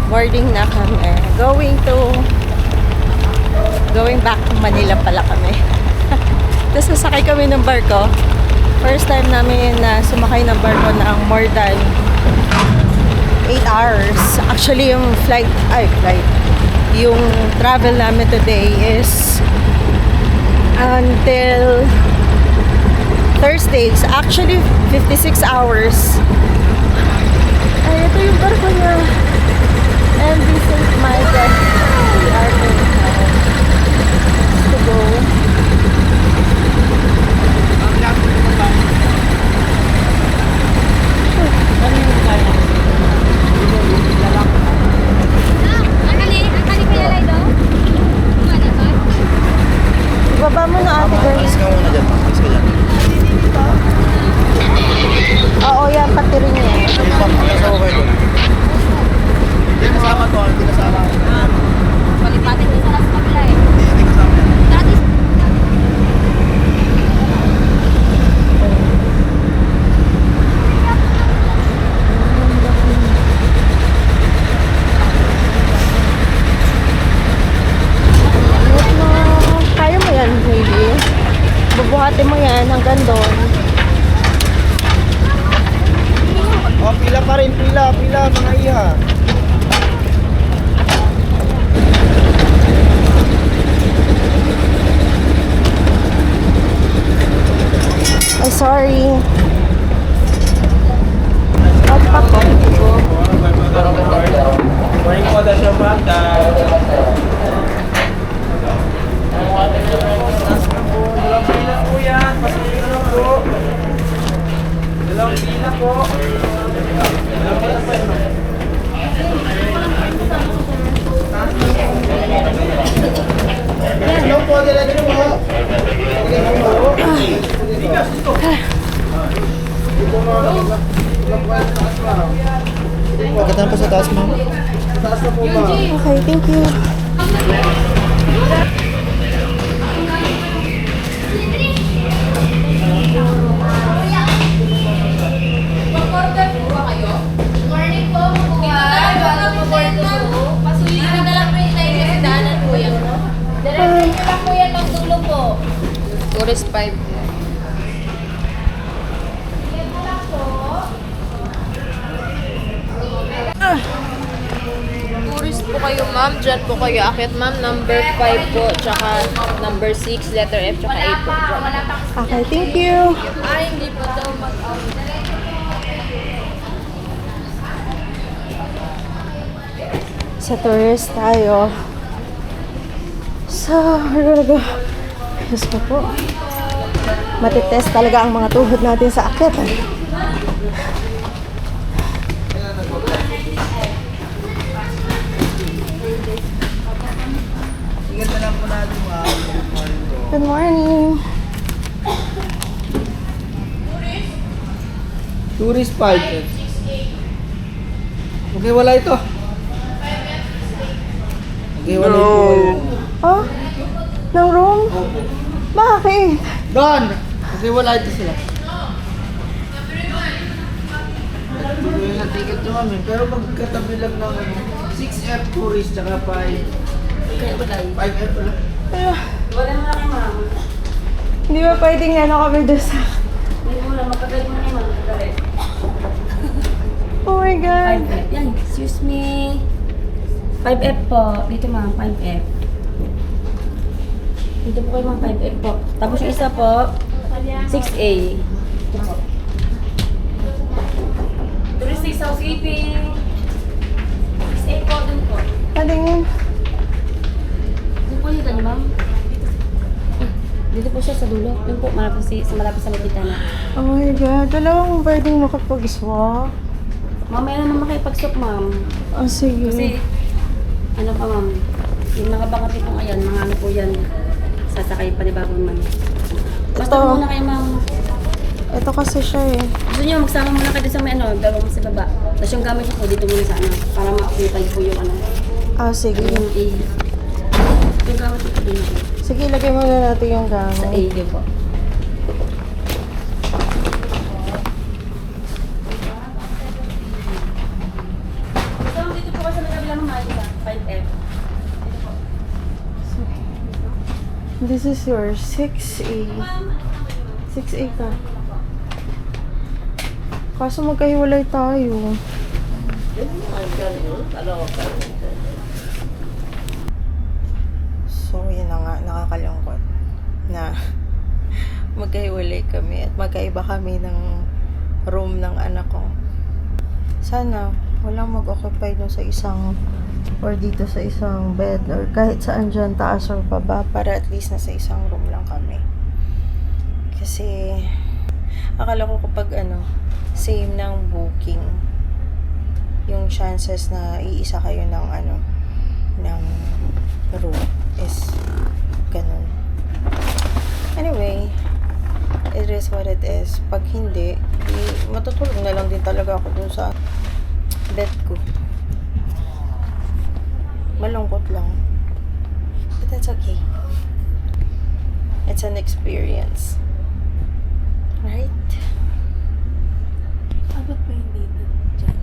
Boarding na kami. Going back to Manila pala kami. Tapos sasakay kami ng barko. First time namin na sumakay ng barko ng more than 8 hours. Actually, yung yung travel namin today is until Thursday. It's actually 56 hours. Ay, ito yung barko niya. MV St. Michael. We are going to go. Ibaba mo na ate girl. Alis ka muna dyan. Alis ka dyan. Oo, yan. Pati rin yan. Kasama kayo doon. Hindi kasama to. Hindi kasama. Palipatin ko sa kabila eh. Hindi kasama yan. Dati Kaya mo yan, baby. Bubuhatin mo yan hanggang doon. Oh, pila pa rin. Pila, mga iha. Ay, sorry. At pa po. Morning po, Dasha Mata. Dalawang pila po yan. Pasukin na po. Dalawang pila po. Dalawang pila po yan. Hello po, diretso po. Pagkatan pa sa taas mo. Taas na po ba? Okay, thank you. mag-order po ba kayo? Morning po, magkuhan. Pasuyin na lang po yung tayo sa daanan po yan. Diretso nyo lang po yan ang dulo po. Tourist 5. Tourist po kayo, ma'am. Diyan po kayo akit, ma'am. Number 5 po, tsaka number 6, letter F, tsaka 8 po. Okay, thank you. Ay, hindi po daw Sa tourist tayo. So, we're gonna go. Diyos ko po. Matitest talaga ang mga tuhod natin sa akit. Ingat na lang po natin mga Good morning. Tourist 5. Okay, wala ito. Okay, wala ito. Oh? Ng room? Bakit? Don! Okay, wala ito sila. Bigay sa ticket nyo kami, pero magkatabi lang ng 6F tourist tsaka 5. 5F wala. Pero, Wala mo lang, ma'am. hindi ba pwedeng ano kami doon sa... Hindi mo lang, matagal mo na yung matagal. Oh my God. 5F. Yan, excuse me. 5F po. Dito ma'am, 5F. Dito po kayo ma'am, 5F po. Tapos yung isa po, 6A. Ito po. Touristic housekeeping. 6A po, dun po. Palingin. Dito po dito niyo ma'am. Dito po siya sa dulo. Yun po, malapit sa Magitana. Oh my God. Wala akong pwedeng makapag-swap. Mamaya na naman kayo pag-stop ma'am. Oh, sige. Kasi, ano pa ma'am, yung mga bakante po ngayon, mga ano po yan, sasakay pa ni bagong man. Basta Ito. muna kayo ma'am. Ito kasi siya eh. Gusto nyo, magsama muna kayo sa may ano, dalawa mo sa baba. Tapos yung gamit nyo po dito muna sa ano, para makakita po yung ano, Ah, sige. yung A. Yung gamit nyo po dito. Sige, lagay muna natin yung Sa A gamit. yun po. Gusto mo dito po kasi may kabilang This is your 6A. 6A ka. Kaso magkahiwalay tayo. So, yun na nga, nakakalungkot na magkahiwalay kami at magkaiba kami ng room ng anak ko. Sana walang mag-occupy doon sa isang or dito sa isang bed or kahit saan dyan, taas or baba, para at least nasa isang room lang kami. Kasi akala ko kapag same ng booking, yung chances na iisa kayo ng ng room is ganun. Anyway, it is what it is. Pag hindi, matutulog na lang din talaga ako dun sa bed ko. Malungkot lang. But that's okay. It's an experience. Right? Abot pa yung dito dyan.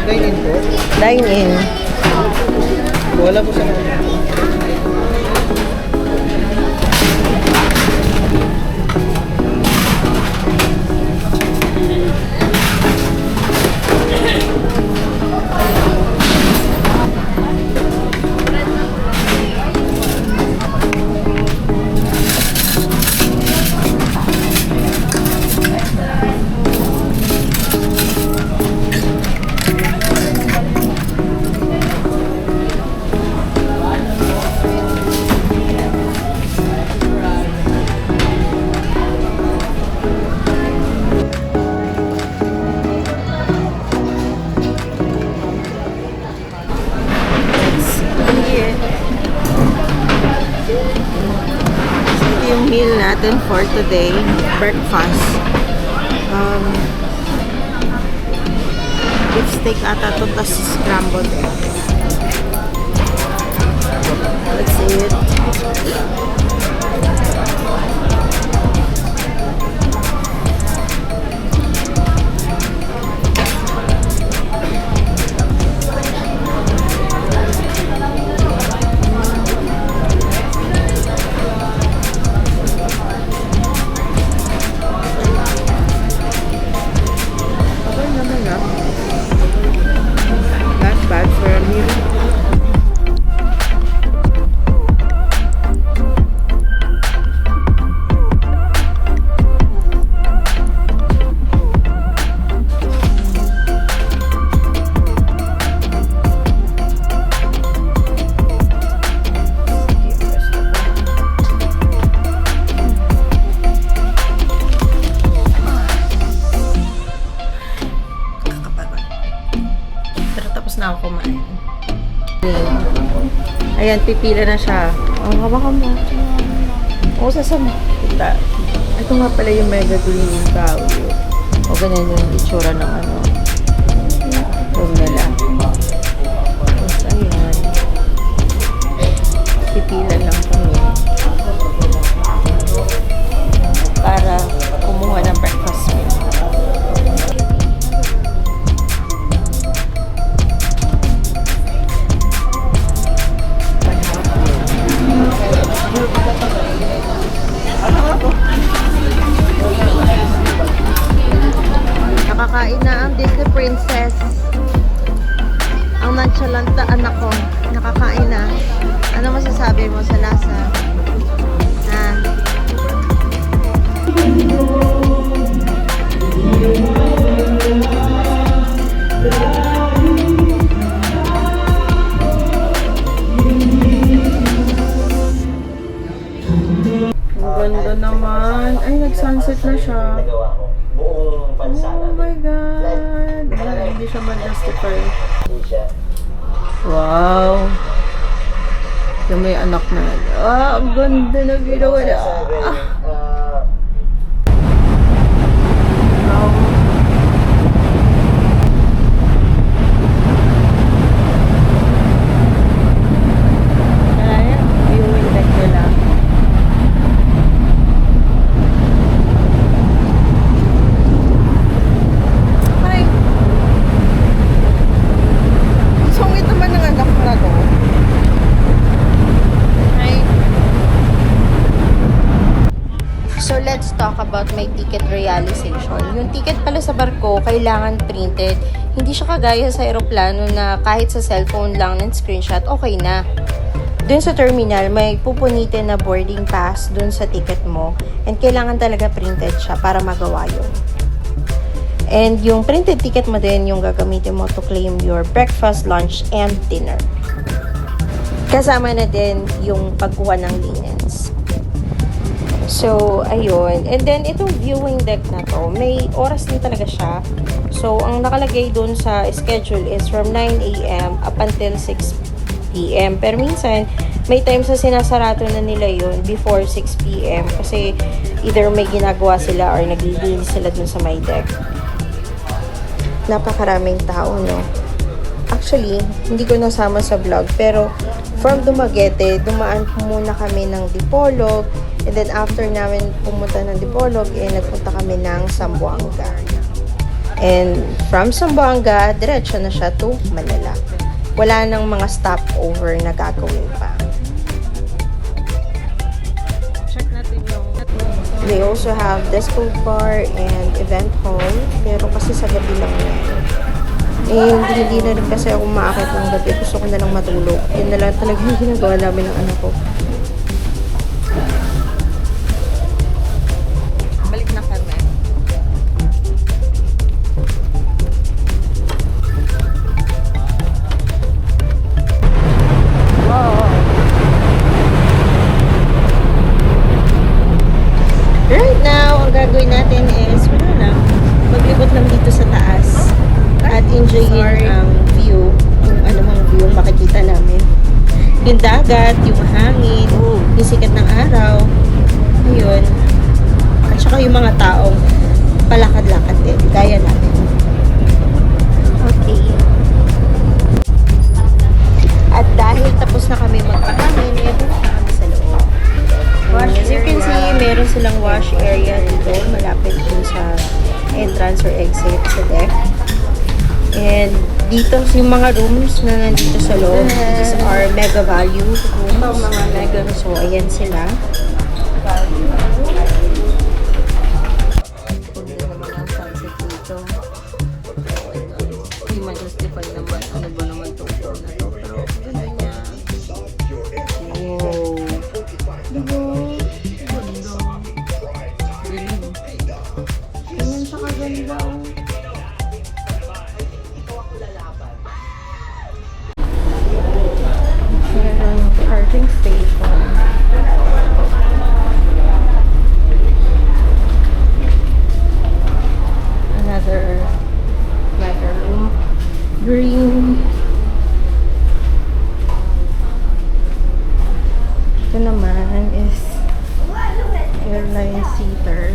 Dine-in po. Dine-in. Wala po sa Ito yung meal natin for today. Breakfast. Beef steak ata to, tas scrambled eggs. Let's see it. Okay naman na. Not bad for a meal. Pero tapos na ako kumain. Ayan, pipila na siya. Oh, hawakan mo. Oo, sasama. Kita. Ito nga pala yung mega green value. O ganyan yung itsura ng room nila. Tapos ayan. Pipila lang kami. Para kumuha ng breakfast meal. Nakakain na ang Disney Princess. Ang nonchalant na anak ko. Nakakain na. Ano masasabi mo sa lasa? Ha? Ang ganda naman. Ay, nag-sunset na siya. Oh my God. Wala, hindi siya ma-justify. Wow. Yung may anak na. Ang ganda na ginawa na. Wow. let's talk about my ticket realization. Yung ticket pala sa barko, kailangan printed. Hindi siya kagaya sa aeroplano na kahit sa cellphone lang ng screenshot, okay na. Dun sa terminal, may pupunitin na boarding pass dun sa ticket mo. And kailangan talaga printed siya para magawa yun. And yung printed ticket mo din yung gagamitin mo to claim your breakfast, lunch, and dinner. Kasama na din yung pagkuha ng linens. So, ayun. And then, itong viewing deck na to, may oras din talaga siya. So, ang nakalagay dun sa schedule is from 9 a.m. up until 6 p.m. Pero minsan, may times na sinasarado na nila yun before 6 p.m. Kasi either may ginagawa sila or naglilinis sila dun sa may deck. Napakaraming tao, no? Actually, hindi ko nasama sa vlog. Pero, from Dumaguete, dumaan po muna kami ng Dipolog. And then, after namin pumunta ng Dipolog, nagpunta kami ng Zamboanga. And from Zamboanga, diretso na siya to Manila. Wala nang mga stopover na gagawin pa. Check natin yung... They also have disco bar and event hall. Pero kasi sa gabi lang yan. Hindi na rin kasi ako maakit ng gabi. Gusto ko na lang matulog. Yun na lang talaga yung ginagawa namin ng anak ko. Balik na kami. Wow! Right now, ang gagawin natin is, wala lang, maglibot lang dito sa taas. At enjoyin ang view, kung ano mang view ang makikita namin. Yung dagat, yung hangin, yung sikat ng araw, ayun. At saka yung mga taong palakad-lakad din, gaya namin. Okay. At dahil tapos na kami magpakamin, meron na kami sa loob. As you can see, meron silang wash area dito, malapit dun sa entrance or exit sa deck. And dito yung mga rooms na nandito sa loob. These are mega value rooms. Mga mega. So, ayan sila. Ganda naman ang sunset dito. Hindi ma-justify naman. Ano ba naman itong floor na to? Pero, ganda niya. Wow. Diba? Ganda. Ganyan siya kaganda. Charging station. Another room. Green. Ito naman is airline seater.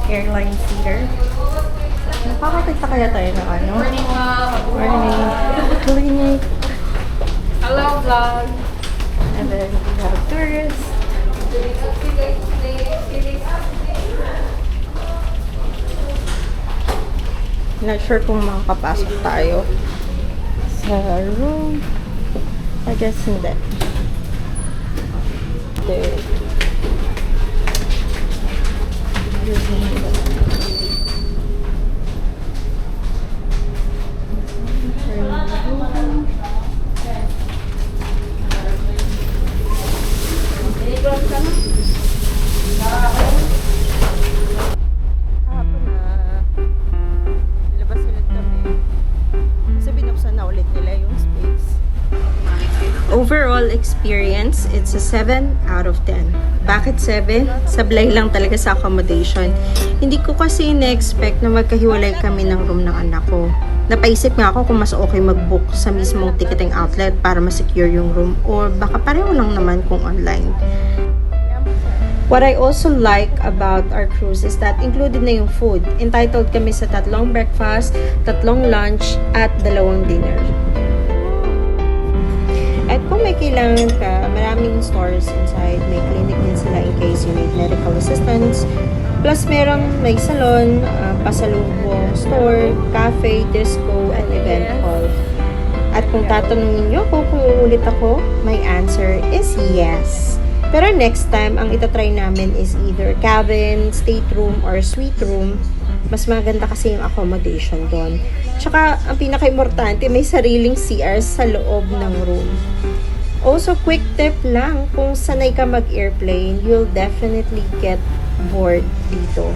Airline seater. Nakakakita kaya tayo ng ano? Morning, ma'am. Morning. Morning. Hello, vlog. And then we have tourists. Not sure kung makakapasok tayo sa room. I guess hindi. There. Hapon na. Labas ulit kami. Kasi binuksan na ulit nila yung space. Overall experience, it's a 7 out of 10. Bakit 7? Sablay lang talaga sa accommodation. Hindi ko kasi na-expect na magkahiwalay kami ng room ng anak ko. Napaisip nga ako kung mas okay mag-book sa mismong ticketing outlet para ma-secure yung room or baka pareho lang naman kung online. What I also like about our cruise is that included na yung food. Entitled kami sa 3 breakfast, 3 lunch, at 2 dinner. At kung may kailangan ka, maraming stores inside. May clinic din sila in case you need medical assistance. Plus, may salon, pasalubong store, cafe, disco, and event hall. At kung tatanungin nyo kung uulit ako, my answer is yes. Pero next time, ang itatry namin is either cabin, stateroom, or suite room. Mas maganda kasi yung accommodation doon. Tsaka, ang pinaka-importante, may sariling CR sa loob ng room. Also, quick tip lang, kung sanay ka mag-airplane, you'll definitely get bored dito.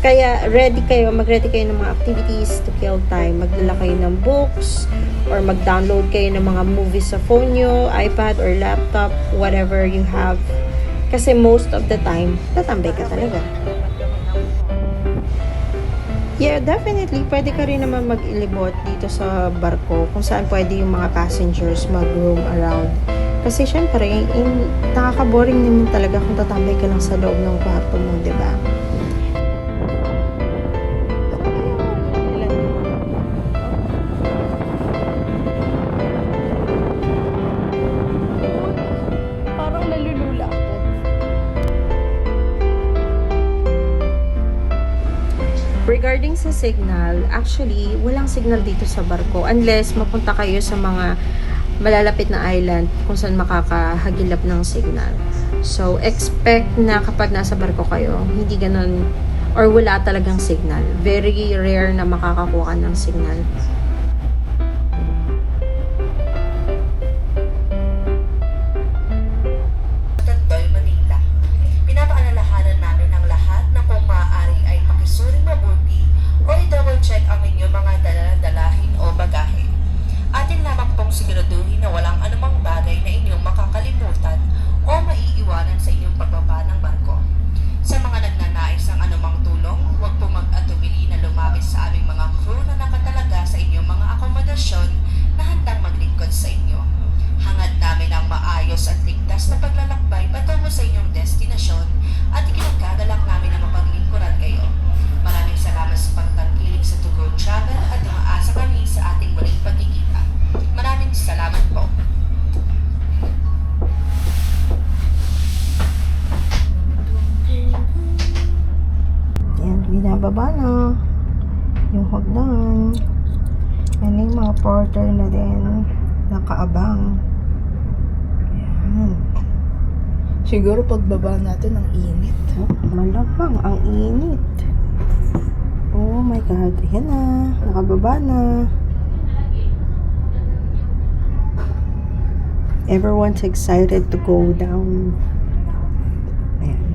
Kaya, mag-ready kayo ng mga activities to kill time. Magdala kayo ng books, or mag-download kayo ng mga movies sa phone nyo, iPad, or laptop, whatever you have. Kasi most of the time, tatambay ka talaga. Yeah, definitely, pwede ka rin naman mag-ilibot dito sa barko kung saan pwede yung mga passengers mag-roam around. Kasi syempre, nakaka-boring naman talaga kung tatambay ka lang sa loob ng kwarto mo, di ba? Parang nalulula ako. Regarding sa signal, actually, walang signal dito sa barko unless mapunta kayo sa mga malalapit na island kung saan makakahagilap ng signal. So, expect na kapag nasa barko kayo, hindi ganun or wala talagang signal. Very rare na makakakuha ka ng signal. Tantoy, Manila. Pinapaalalahanan namin ang lahat na kung maaari ay pakisuring mabuti o i-double check ang inyong mga dala-dalahin o bagahe. Atin lamang pong siguraduhin na walang anumang bagay na inyong makakalimutan o maiiwanan sa inyong pagbaba ng barko. Sa mga nagnanais ng anumang tulong, huwag po mag-atubili na lumapit sa aming mga crew na nakatalaga sa inyong mga akomodasyon na handang maglingkod sa inyo. Hangad namin ang maayos at ligtas na paglalakbay patungo sa inyong destinasyon at ikinagagalak namin na mapaglingkuran kayo. Maraming salamat sa pagtangkilik sa To Go Travel at umaasa kami sa ating muling pagkikita. Maraming salamat po. Yan, binababa na yung hagdan. Yan yung mga porter na din nakaabang. Yan. Siguro pagbaba natin ang init. Oh, malabang ang init. Oh my God. Ayan na. Nakababa na. Everyone's excited to go down. Ayan.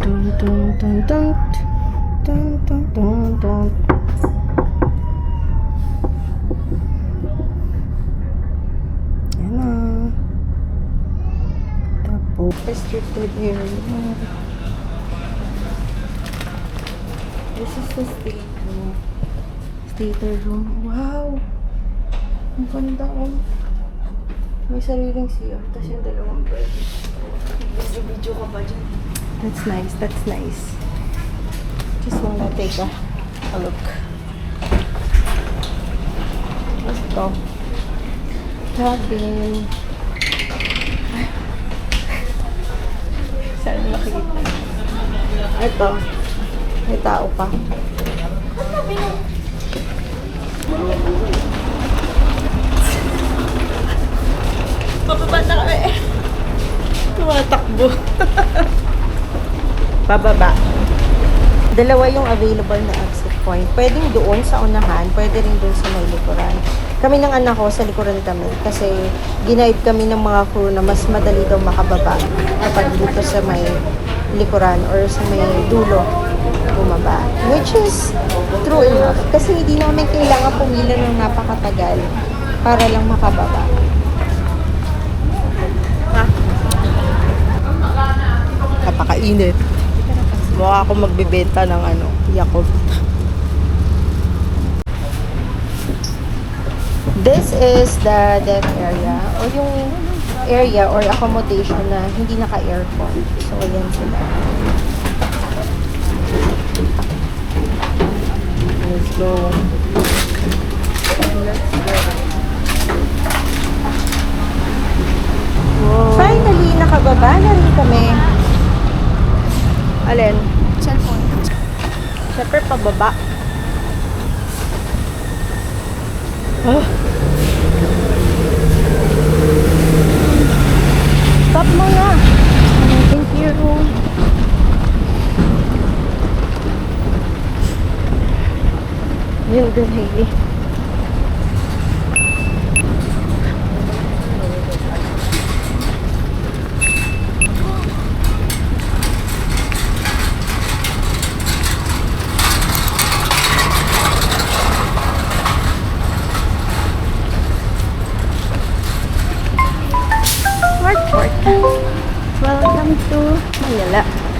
Dun, dun, dun, dun. Dun, dun, dun, dun. Ayan na. Tapos, restricted area. This is the stateroom. Stateroom. Wow! Ang ganda oh. May sariling CR. Tapos yung dalawang bed. Video ka ba dyan? That's nice. That's nice. Just wanna take a look. Ito. Cabin. Saan makikita? Ito. May tao pa. Pababa na kami. Tumatakbo. Pababa. Dalawa yung available na exit point. Pwedeng doon sa unahan, pwede rin doon sa may likuran. Kami ng anak ko, sa likuran kami. Kasi ginaid kami ng mga crew na mas madali daw makababa kapag dito sa may likuran or sa may dulo bumaba. Which is true enough. Kasi hindi namin kailangan pumila ng napakatagal para lang makababa. Napakainit. Mukha ako magbebenta ng Yakult. This is the deck area or yung area or accommodation na hindi naka-aircon. So, ayan sila. Let's go. Let's go. nakababa na rin kami. Alin? Cellphone. Siyempre, pababa. Oh. Stop mo na. Thank you. Yun, good, Hailey. Welcome to Manila.